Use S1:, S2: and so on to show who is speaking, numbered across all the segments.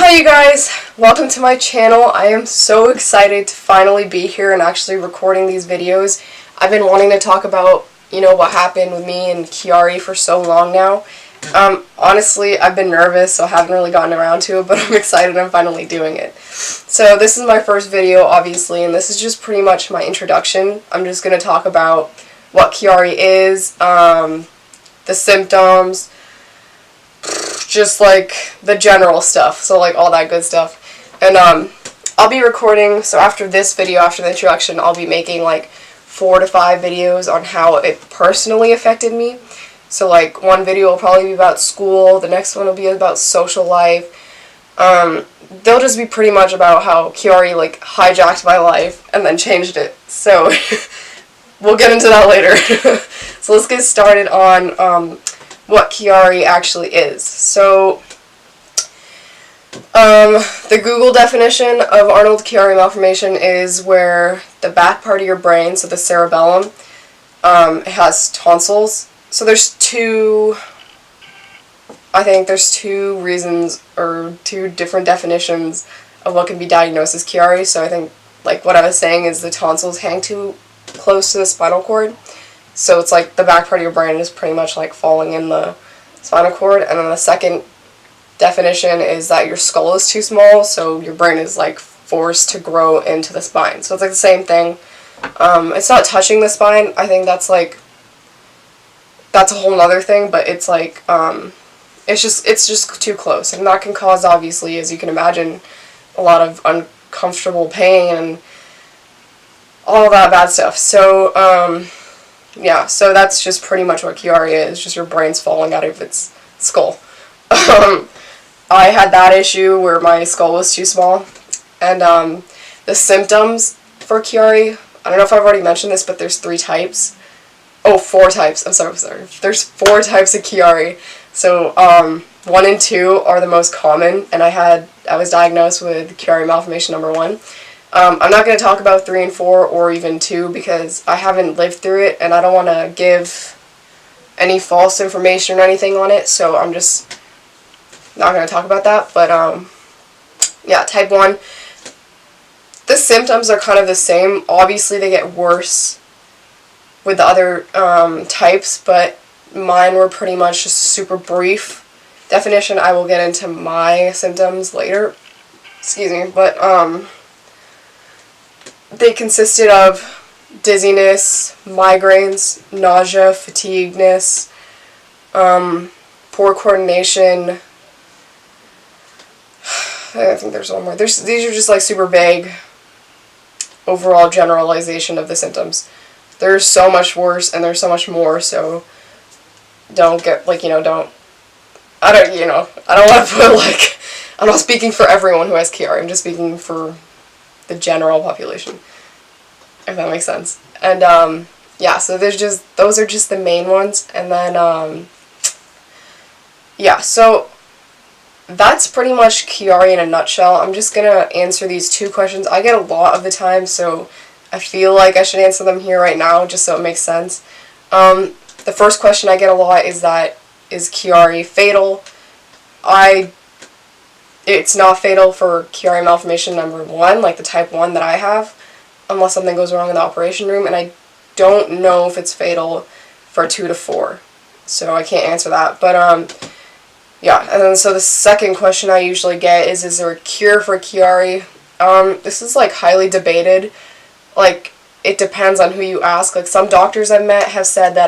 S1: Hey you guys, welcome to my channel. I am so excited to finally be here and actually recording these videos. I've been wanting to talk about, what happened with me and Chiari for so long now. Honestly, I've been nervous, so I haven't really gotten around to it, but I'm excited I'm finally doing it. So this is my first video, obviously, and this is just pretty much my introduction. I'm just going to talk about what Chiari is, the symptoms, just like the general stuff, so like all that good stuff. And I'll be recording, so after this video, after the introduction, I'll be making like 4 to 5 videos on how it personally affected me. So like one video will probably be about school, the next one will be about social life. They'll just be pretty much about how Chiari like hijacked my life and then changed it. So we'll get into that later. So let's get started on what Chiari actually is. So, the Google definition of Arnold Chiari Malformation is where the back part of your brain, so the cerebellum, it has tonsils. So there's two reasons, or 2 different definitions of what can be diagnosed as Chiari. So I think, like what I was saying, is the tonsils hang too close to the spinal cord. So it's like the back part of your brain is pretty much like falling in the spinal cord. And then the second definition is that your skull is too small, so your brain is like forced to grow into the spine. So it's like the same thing. It's not touching the spine. I think that's a whole other thing, but it's like, it's just too close. And that can cause, obviously, as you can imagine, a lot of uncomfortable pain and all that bad stuff. So, yeah, so that's just pretty much what Chiari is, just your brain's falling out of its skull. I had that issue where my skull was too small, and the symptoms for Chiari, I don't know if I've already mentioned this, but there's 3 types. Oh, 4 types, I'm sorry. There's 4 types of Chiari. So, 1 and 2 are the most common, and I was diagnosed with Chiari Malformation number 1. I'm not going to talk about 3 and 4 or even 2 because I haven't lived through it and I don't want to give any false information or anything on it, so I'm just not going to talk about that. But yeah, type 1, the symptoms are kind of the same. Obviously they get worse with the other types, but mine were pretty much just super brief definition. I will get into my symptoms later. Excuse me, but they consisted of dizziness, migraines, nausea, fatigueness, poor coordination. I think there's one more. These are just like super vague overall generalization of the symptoms. There's so much worse and there's so much more, so don't get like, I don't want to put like, I'm not speaking for everyone who has Chiari, I'm just speaking for the general population, if that makes sense. And yeah, so those are just the main ones. And then yeah, so that's pretty much Chiari in a nutshell. I'm just gonna answer these 2 questions. I get a lot of the time, so I feel like I should answer them here right now just so it makes sense. The first question I get a lot is Chiari fatal? It's not fatal for Chiari Malformation number 1, like the type 1 that I have, unless something goes wrong in the operation room, and I don't know if it's fatal for 2 to 4, so I can't answer that. But yeah, and then so the second question I usually get is there a cure for Chiari? This is like highly debated. Like, it depends on who you ask. Like, some doctors I've met have said that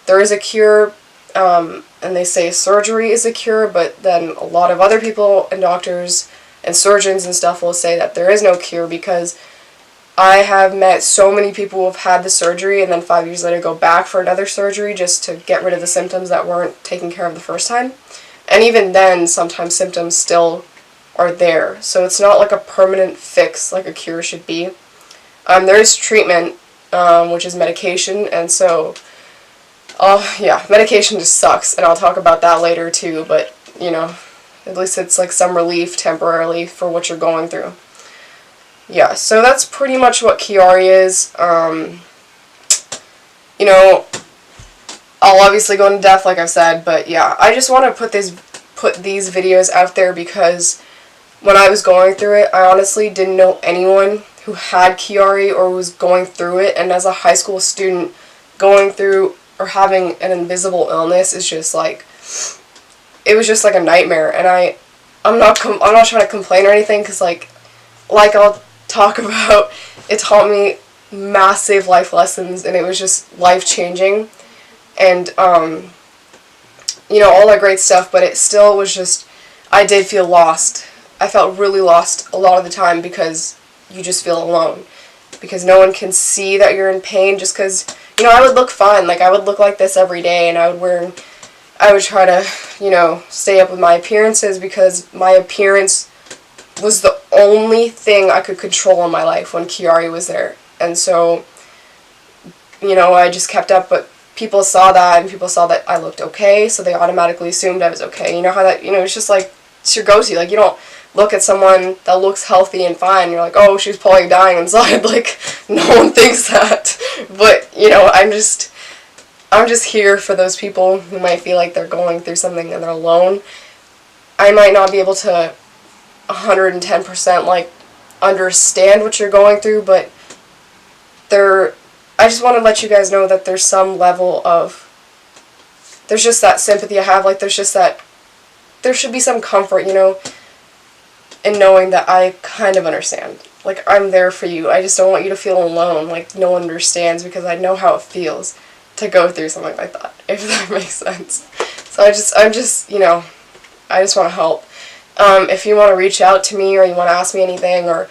S1: there is a cure, and they say surgery is a cure, but then a lot of other people and doctors and surgeons and stuff will say that there is no cure, because I have met so many people who have had the surgery and then 5 years later go back for another surgery just to get rid of the symptoms that weren't taken care of the first time. And even then, sometimes symptoms still are there. So it's not like a permanent fix like a cure should be. There is treatment, which is medication, and so yeah, medication just sucks, and I'll talk about that later too, but, at least it's like some relief temporarily for what you're going through. Yeah, so that's pretty much what Chiari is. I'll obviously go into depth like I've said, but yeah, I just want to put these videos out there because when I was going through it, I honestly didn't know anyone who had Chiari or was going through it, and as a high school student, going through or having an invisible illness is just like, it was just like a nightmare. And I'm not trying to complain or anything, because like I'll talk about, it taught me massive life lessons, and it was just life changing, and you know, all that great stuff. But it still was just, I did feel lost. I felt really lost a lot of the time, because you just feel alone, because no one can see that you're in pain. Just because, you know, I would look fine, like I would look like this every day, and I would try to, you know, stay up with my appearances, because my appearance was the only thing I could control in my life when Chiari was there. And so, you know, I just kept up, but people saw that, and people saw that I looked okay, so they automatically assumed I was okay. You know how that, you know, it's just like, it's your go-to. Like, you don't look at someone that looks healthy and fine, and you're like, oh, she's probably dying inside. Like, no one thinks that. But, you know, I'm just here for those people who might feel like they're going through something and they're alone. I might not be able to 110% like understand what you're going through, but I just want to let you guys know that there's some level of, there's just that sympathy I have, like there's just that, there should be some comfort, you know, in knowing that I kind of understand. Like, I'm there for you. I just don't want you to feel alone, like no one understands, because I know how it feels to go through something like that, if that makes sense. So I'm just, you know, I just want to help. If you want to reach out to me, or you want to ask me anything, or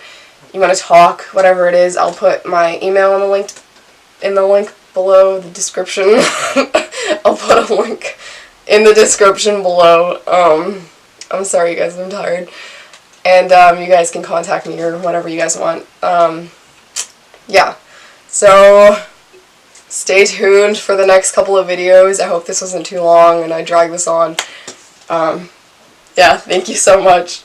S1: you want to talk, whatever it is, I'll put my email in the link below the description. I'll put a link in the description below. I'm sorry, you guys, I'm tired. And you guys can contact me or whatever you guys want. Yeah. So stay tuned for the next couple of videos. I hope this wasn't too long and I dragged this on. Yeah, thank you so much.